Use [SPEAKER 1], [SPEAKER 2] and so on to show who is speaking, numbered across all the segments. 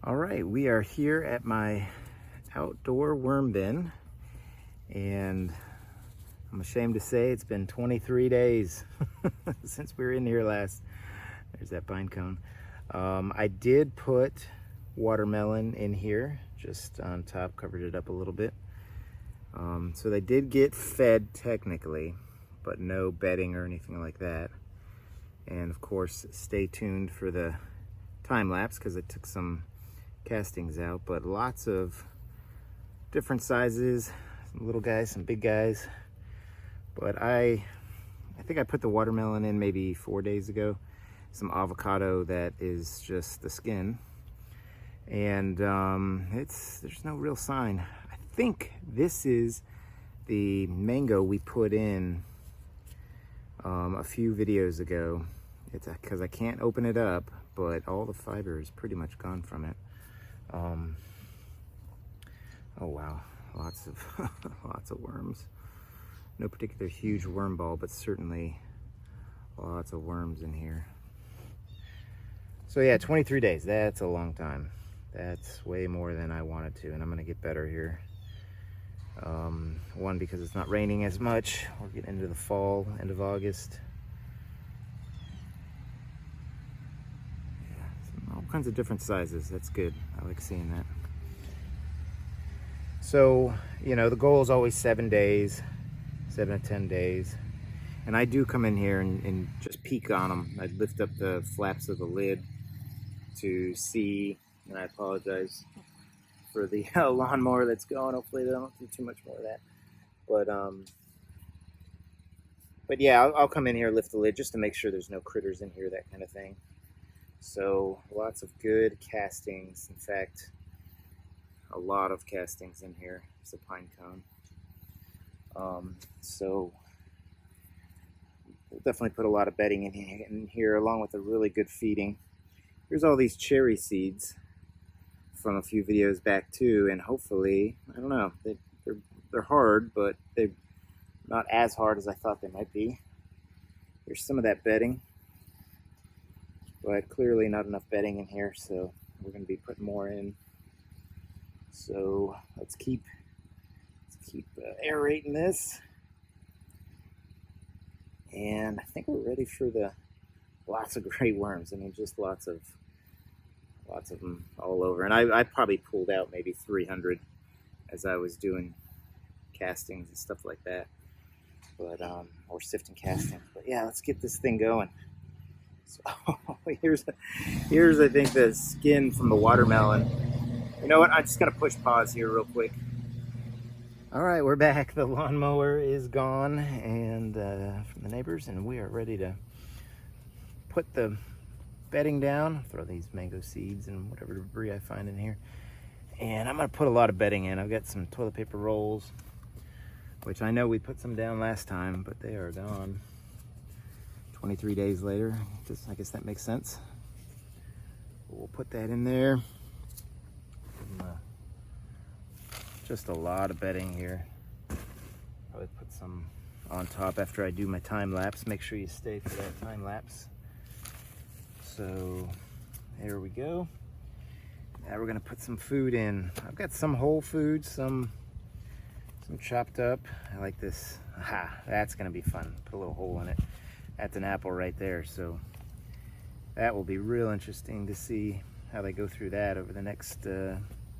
[SPEAKER 1] All right, we are here at my outdoor worm bin, and I'm ashamed to say it's been 23 days since we were in here last. There's that pine cone. I did put watermelon in here, just on top, covered it up a little bit. So they did get fed technically, but no bedding or anything like that. And of course, stay tuned for the time lapse because it took some castings out, but lots of different sizes, some little guys, some big guys. But I think I put the watermelon in maybe 4 days ago, some avocado that is just the skin, and there's no real sign. I think this is the mango we put in a few videos ago. It's because I can't open it up, but all the fiber is pretty much gone from it. Oh wow, lots of lots of worms. No particular huge worm ball, but certainly lots of worms in here. So yeah, 23 days, that's a long time. That's way more than I wanted to, and I'm gonna get better here. One, because it's not raining as much. We're getting into the fall, end of August. Yeah, all kinds of different sizes, that's good. I like seeing that. So, you know, the goal is always 7 days, 7 to 10 days. And I do come in here and just peek on them. I lift up the flaps of the lid to see, and I apologize for the lawnmower that's going. Hopefully they don't do too much more of that. But yeah, I'll come in here, lift the lid just to make sure there's no critters in here, that kind of thing. So lots of good castings. In fact, a lot of castings in here. It's a pine cone. So we'll definitely put a lot of bedding in here along with a really good feeding. Here's all these cherry seeds from a few videos back too, and hopefully, I don't know, they're hard, but they're not as hard as I thought they might be. There's some of that bedding, but clearly not enough bedding in here, so we're going to be putting more in. So let's keep aerating this, and I think we're ready for the lots of gray worms. I mean, just lots of them all over. And I probably pulled out maybe 300 as I was doing castings and stuff like that, but or sifting castings. But yeah, let's get this thing going. So here's I think the skin from the watermelon. You know what? I'm just gonna push pause here real quick. All right, we're back. The lawnmower is gone and from the neighbors, and we are ready to put the bedding down. Throw these mango seeds and whatever debris I find in here. And I'm gonna put a lot of bedding in. I've got some toilet paper rolls, which I know we put some down last time, but they are gone. 23 days later, I guess that makes sense. We'll put that in there. Just a lot of bedding here. Probably put some on top after I do my time lapse. Make sure you stay for that time lapse. So there we go. Now we're gonna put some food in. I've got some whole food, some chopped up. I like this. Aha, that's gonna be fun. Put a little hole in it. That's an apple right there. So that will be real interesting to see how they go through that over the next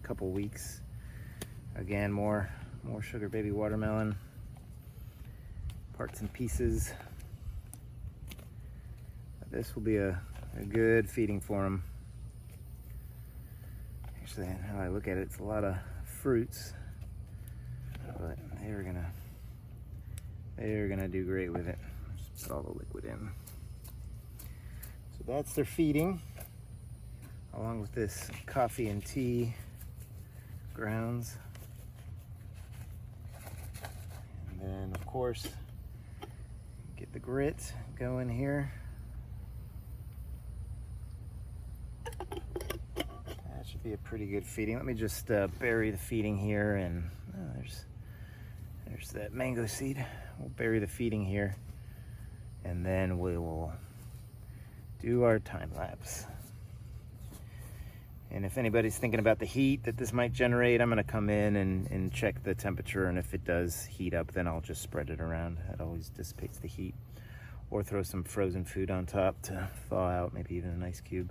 [SPEAKER 1] couple weeks. Again, more sugar baby watermelon, parts and pieces. This will be a good feeding for them. Actually, now I look at it, it's a lot of fruits, but they're gonna do great with it. Just put all the liquid in. So that's their feeding, along with this coffee and tea grounds. And then, of course, get the grit going here. That should be a pretty good feeding. Let me just bury the feeding here, and there's that mango seed. We'll bury the feeding here, and then we will do our time lapse. And if anybody's thinking about the heat that this might generate, I'm gonna come in and check the temperature, and if it does heat up, then I'll just spread it around. That always dissipates the heat. Or throw some frozen food on top to thaw out, maybe even an ice cube.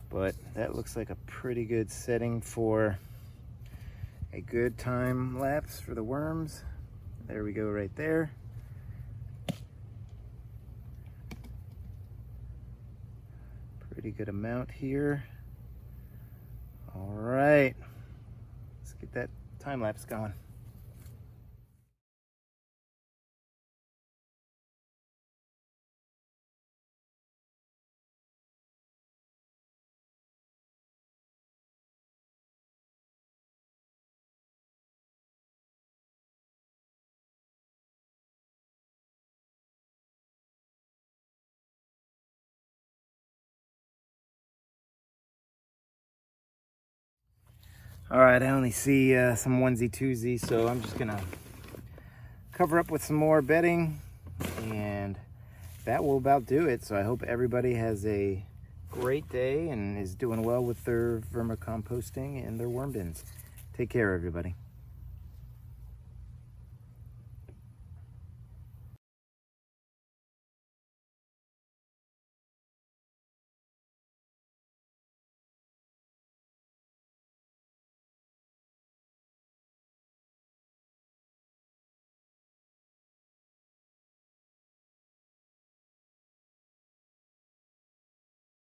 [SPEAKER 1] But that looks like a pretty good setting for a good time lapse for the worms. There we go right there. Pretty good amount here. All right, let's get that time lapse going. All right, I only see some onesie twosie, so I'm just gonna cover up with some more bedding, and that will about do it. So I hope everybody has a great day and is doing well with their vermicomposting and their worm bins. Take care, everybody.